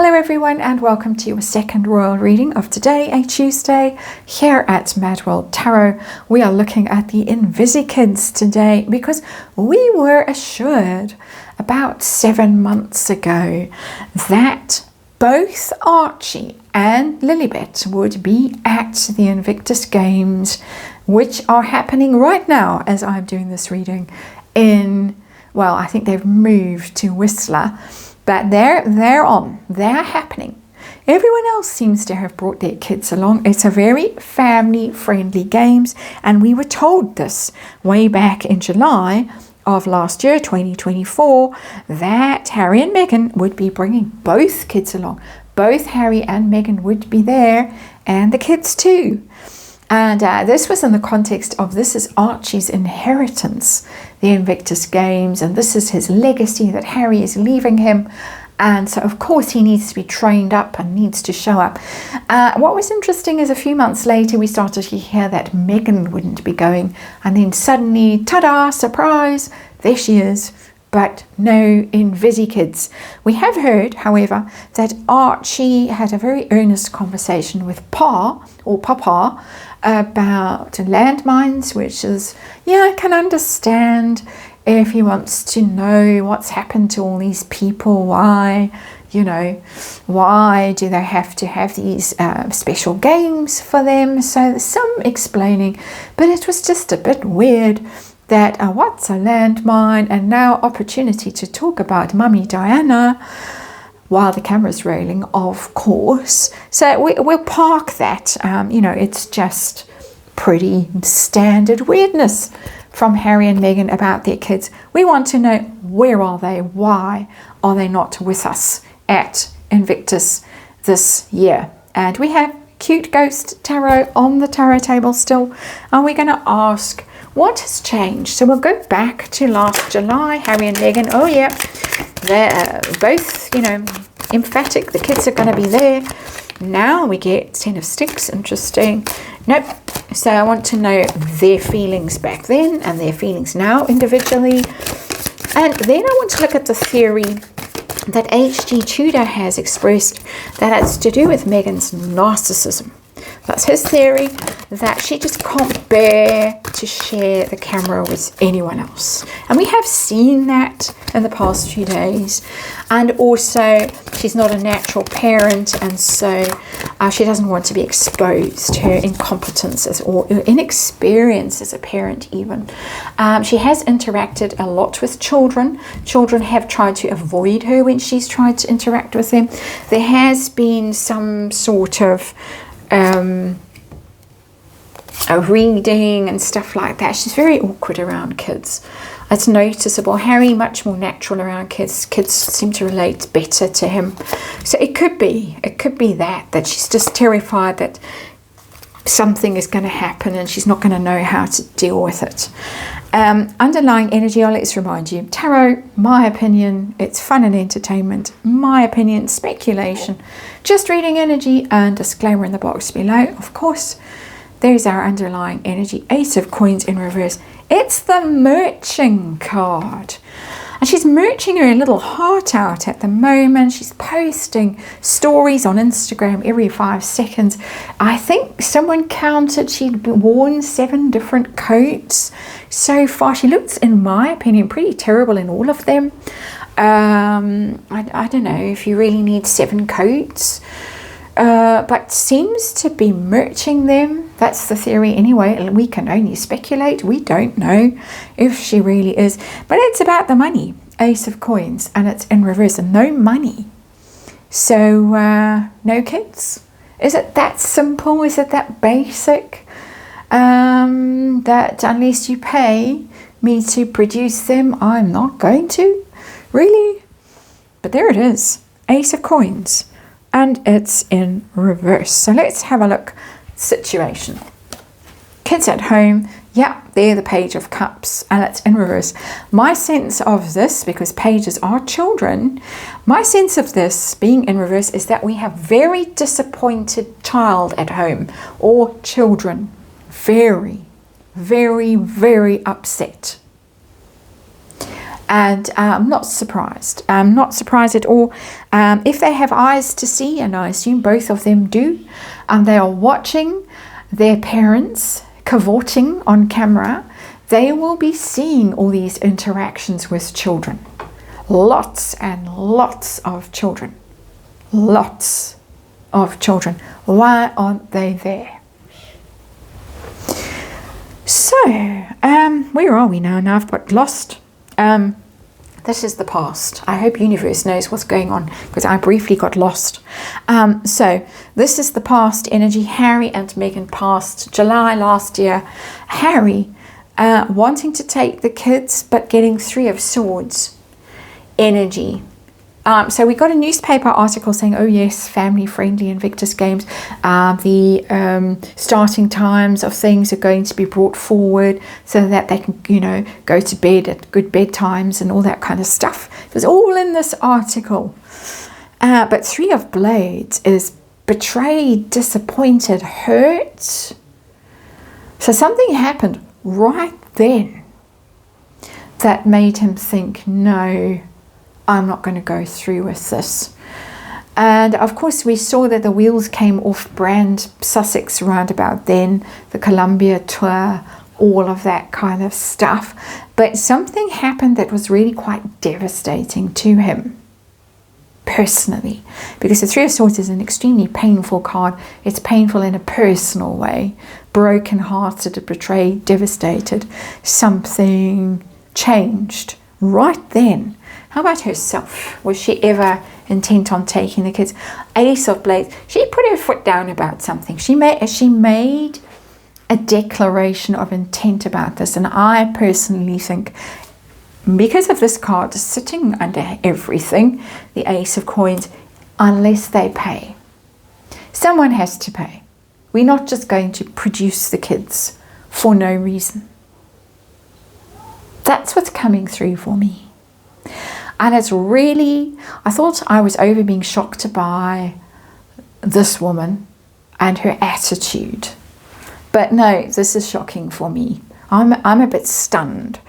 Hello everyone and welcome to your second royal reading of today, a Tuesday, here at MadWorldTarot. We are looking at the invisikids today because we were assured about 7 months ago that both Archie and Lilibet would be at the Invictus Games, which are happening right now as I'm doing this reading well, I think they've moved to Whistler. But they're happening. Everyone else seems to have brought their kids along. It's a very family-friendly games, and we were told this way back in July of last year, 2024, that Harry and Meghan would be bringing both kids along. Both Harry and Meghan would be there, and the kids too. And this was in the context of this is Archie's inheritance, the Invictus Games, and this is his legacy that Harry is leaving him. And so, of course, he needs to be trained up and needs to show up. What was interesting is a few months later, we started to hear that Meghan wouldn't be going. And then suddenly, ta-da, surprise, there she is. But no invisikids. We have heard, however, that Archie had a very earnest conversation with Papa about landmines, which is, I can understand if he wants to know what's happened to all these people, why do they have to have these special games for them? So there's some explaining, but it was just a bit weird that what's a landmine, and now opportunity to talk about Mummy Diana while the camera's rolling, of course. So we'll park that. It's just pretty standard weirdness from Harry and Meghan about their kids. We want to know, where are they? Why are they not with us at Invictus this year? And we have cute ghost tarot on the tarot table still, and we're going to ask, what has changed? So we'll go back to last July. Harry and Meghan, oh yeah, they're both, emphatic. The kids are going to be there. Now we get 10 of Sticks. Interesting. Nope. So I want to know their feelings back then and their feelings now individually. And then I want to look at the theory that H.G. Tudor has expressed that it's to do with Meghan's narcissism. That's his theory, that she just can't bear to share the camera with anyone else. And we have seen that in the past few days. And also, she's not a natural parent, and so she doesn't want to be exposed to her incompetence or inexperience as a parent even. She has interacted a lot with children. Children have tried to avoid her when she's tried to interact with them. There has been some sort of a reading and stuff like that. She's very awkward around kids. It's noticeable. Harry, much more natural around kids. Kids seem to relate better to him. So it could be that she's just terrified that something is going to happen and she's not going to know how to deal with it. Underlying energy, let's remind you, tarot, my opinion, it's fun and entertainment. My opinion, speculation, just reading energy, and disclaimer in the box below. Of course, there's our underlying energy, Ace of Coins in reverse. It's the merching card. And she's merching her little heart out at the moment. She's posting stories on Instagram every 5 seconds. I think someone counted she'd worn 7 different coats so far. She looks, in my opinion, pretty terrible in all of them. I don't know if you really need 7 coats. But seems to be merching them. That's the theory anyway, and we can only speculate. We don't know if she really is. But it's about the money, Ace of Coins, and it's in reverse, and no money. So, no kids? Is it that simple? Is it that basic? That unless you pay me to produce them, I'm not going to? Really? But there it is, Ace of Coins. And it's in reverse. So let's have a look. Situation. Kids at home. Yeah, they're the Page of Cups, and it's in reverse. My sense of this, because pages are children, my sense of this being in reverse is that we have very disappointed child at home, or children. Very, very, very upset. And I'm not surprised. I'm not surprised at all. If they have eyes to see, and I assume both of them do, they are watching their parents cavorting on camera, they will be seeing all these interactions with children. Lots and lots of children. Lots of children. Why aren't they there? So, where are we now? Now I've got lost. This is the past. I hope universe knows what's going on, because I briefly got lost. So this is the past energy. Harry and Meghan passed July last year. Harry wanting to take the kids, but getting 3 of Swords energy. So we got a newspaper article saying, oh yes, family friendly Invictus games. The starting times of things are going to be brought forward so that they can, you know, go to bed at good bedtimes and all that kind of stuff. It was all in this article. But 3 of Blades is betrayed, disappointed, hurt. So something happened right then that made him think, no, I'm not going to go through with this. And of course we saw that the wheels came off brand Sussex roundabout then, the Columbia tour, all of that kind of stuff. But something happened that was really quite devastating to him personally, because the 3 of Swords is an extremely painful card. It's painful in a personal way. Broken hearted, betrayed, devastated. Something changed right then. How about herself? Was she ever intent on taking the kids? Ace of Blades. She put her foot down about something. She made a declaration of intent about this. And I personally think, because of this card sitting under everything, the Ace of Coins, unless they pay. Someone has to pay. We're not just going to produce the kids for no reason. That's what's coming through for me. And it's really, I thought I was over being shocked by this woman and her attitude. But no, this is shocking for me. I'm a bit stunned.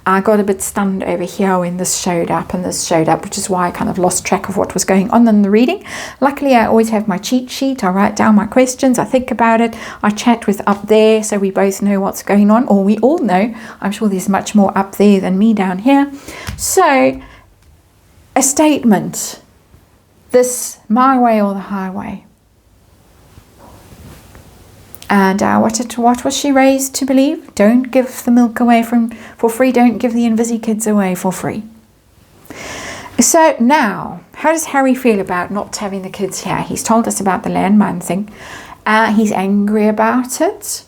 I got a bit stunned over here when this showed up and this showed up, which is why I kind of lost track of what was going on in the reading. Luckily, I always have my cheat sheet. I write down my questions. I think about it. I chat with up there so we both know what's going on, or we all know. I'm sure there's much more up there than me down here. So, a statement. This, my way or the highway. And what was she raised to believe? Don't give the milk away for free. Don't give the invisikids away for free. So now, how does Harry feel about not having the kids here? He's told us about the landmine thing. He's angry about it.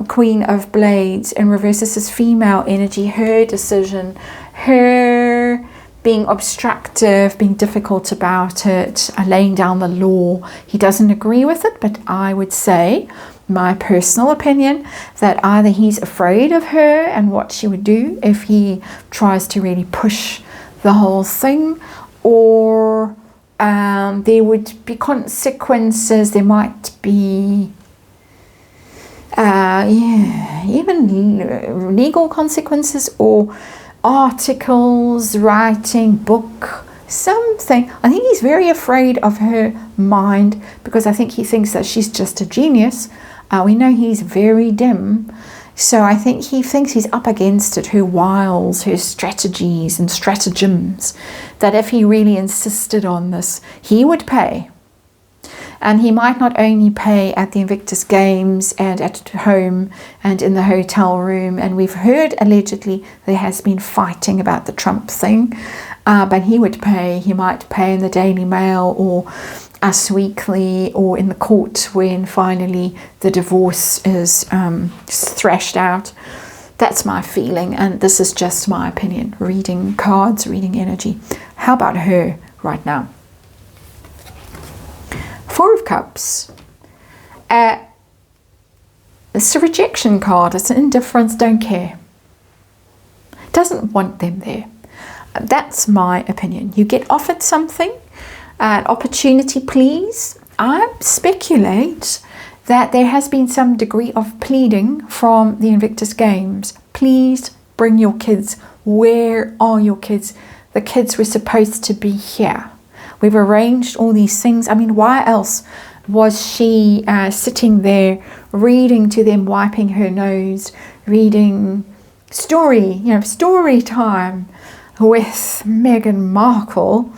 Queen of Blades in reverse. This is female energy. Her decision. Her being obstructive, being difficult about it, laying down the law. He doesn't agree with it, but I would say, my personal opinion, that either he's afraid of her and what she would do if he tries to really push the whole thing, or there would be consequences. There might be even legal consequences, or articles, writing, book, something. I think he's very afraid of her mind, because I think he thinks that she's just a genius. We know he's very dim, so I think he thinks he's up against it, her wiles, her strategies and stratagems, that if he really insisted on this, he would pay. And he might not only pay at the Invictus Games and at home and in the hotel room. And we've heard allegedly there has been fighting about the Trump thing. But he would pay. He might pay in the Daily Mail or Us Weekly, or in the court when finally the divorce is thrashed out. That's my feeling. And this is just my opinion. Reading cards, reading energy. How about her right now? 4 of Cups. It's a rejection card. It's an indifference, don't care. Doesn't want them there. That's my opinion. You get offered something, an opportunity, please. I speculate that there has been some degree of pleading from the Invictus Games. Please bring your kids Where are your kids? The kids were supposed to be here. We've arranged all these things. I mean, why else was she sitting there reading to them, wiping her nose, reading story time with Meghan Markle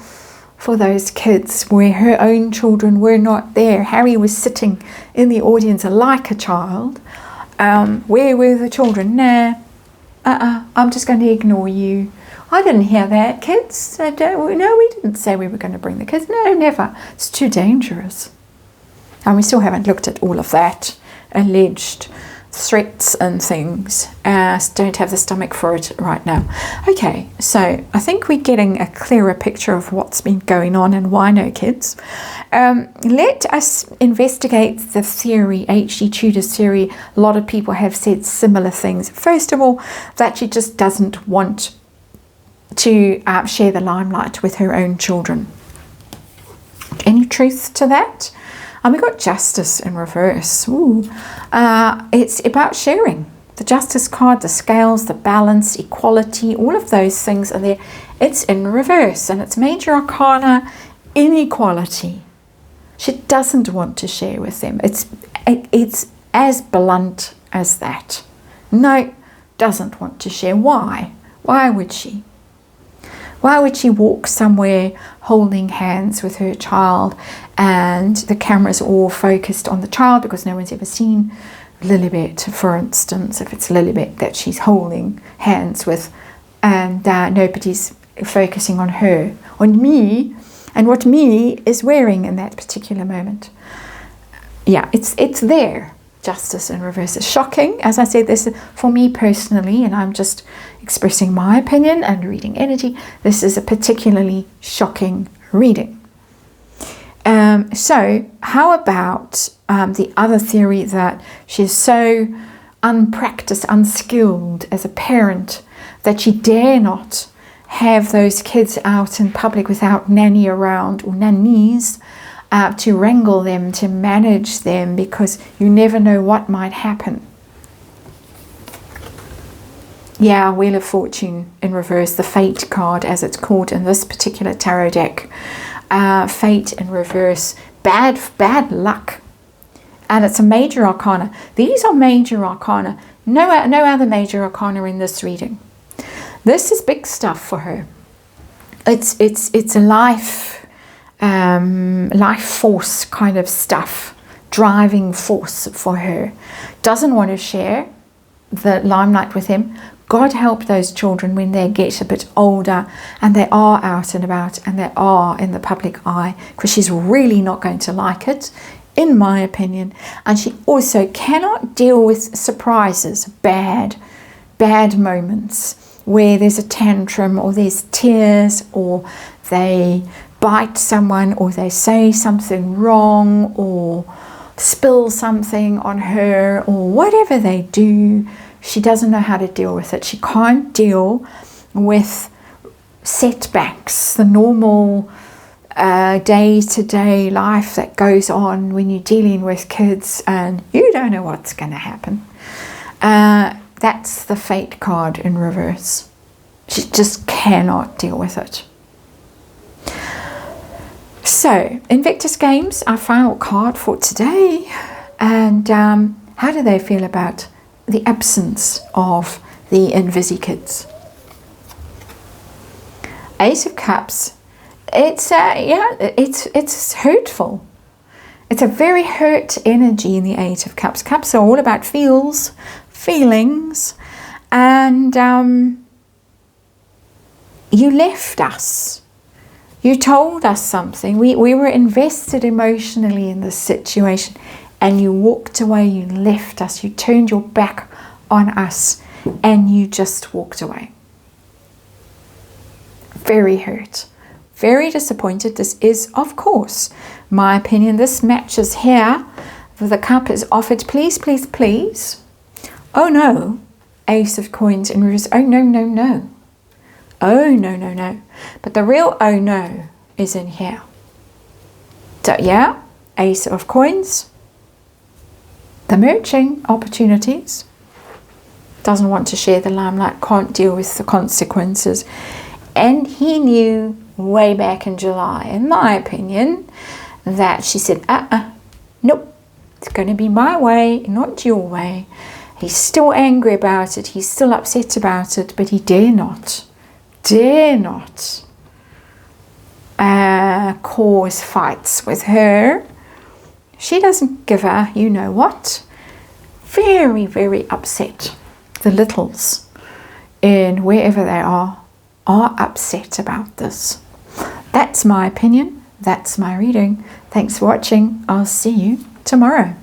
for those kids where her own children were not there? Harry was sitting in the audience like a child. Where were the children? Nah, I'm just going to ignore you. I didn't hear that, kids. No, we didn't say we were going to bring the kids. No, never. It's too dangerous. And we still haven't looked at all of that alleged threats and things. Don't have the stomach for it right now. Okay, so I think we're getting a clearer picture of what's been going on and why no kids. Let us investigate the theory, H.G. Tudor's theory. A lot of people have said similar things. First of all, that she just doesn't want to share the limelight with her own children. Any truth to that? And we got justice in reverse. Ooh. It's about sharing. The justice card, the scales, the balance, equality, all of those things are there. It's in reverse, and it's major arcana inequality. She doesn't want to share with them. It's as blunt as that. No, doesn't want to share. Why? Why would she? Why would she walk somewhere holding hands with her child and the camera's all focused on the child because no one's ever seen Lilibet, for instance, if it's Lilibet that she's holding hands with, and nobody's focusing on her, on me, and what me is wearing in that particular moment. Yeah, it's there. Justice in reverse is shocking. As I said, this is for me personally, and I'm just expressing my opinion and reading energy. This is a particularly shocking reading. So how about the other theory that she's so unpracticed, unskilled as a parent that she dare not have those kids out in public without nanny around or nannies to wrangle them, to manage them, because you never know what might happen. Yeah, Wheel of Fortune in reverse, the Fate card as it's called in this particular tarot deck. Fate in reverse, bad luck. And it's a major arcana. These are major arcana. No other major arcana in this reading. This is big stuff for her. It's a life force kind of stuff, driving force for her. Doesn't want to share the limelight with him. God help those children when they get a bit older and they are out and about and they are in the public eye, because she's really not going to like it, in my opinion. And she also cannot deal with surprises, bad moments where there's a tantrum or there's tears or they bite someone or they say something wrong or spill something on her or whatever they do. She doesn't know how to deal with it. She can't deal with setbacks, the normal day-to-day life that goes on when you're dealing with kids and you don't know what's going to happen. That's the Fate card in reverse. She just cannot deal with it. So, Invictus Games, our final card for today. And how do they feel about the absence of the invisikids? Ace of Cups. It's hurtful. It's a very hurt energy in the Eight of Cups. Cups are all about feelings, and you left us. You told us something. We were invested emotionally in this situation, and you walked away. You left us. You turned your back on us, and you just walked away. Very hurt. Very disappointed. This is, of course, my opinion. This matches here. The cup is offered. Please, please, please. Oh no. Ace of Coins in reverse. Oh no, no, no. Oh no, no, no. But the real oh no is in here. So yeah, Ace of Coins. The merging opportunities. doesn't want to share the limelight, can't deal with the consequences. And he knew way back in July, in my opinion, that she said, nope, it's going to be my way, not your way. He's still angry about it, he's still upset about it, but he dare not cause fights with her. She doesn't give a you know what. Very, very upset. The littles, in wherever they are upset about this. That's my opinion. That's my reading. Thanks for watching. I'll see you tomorrow.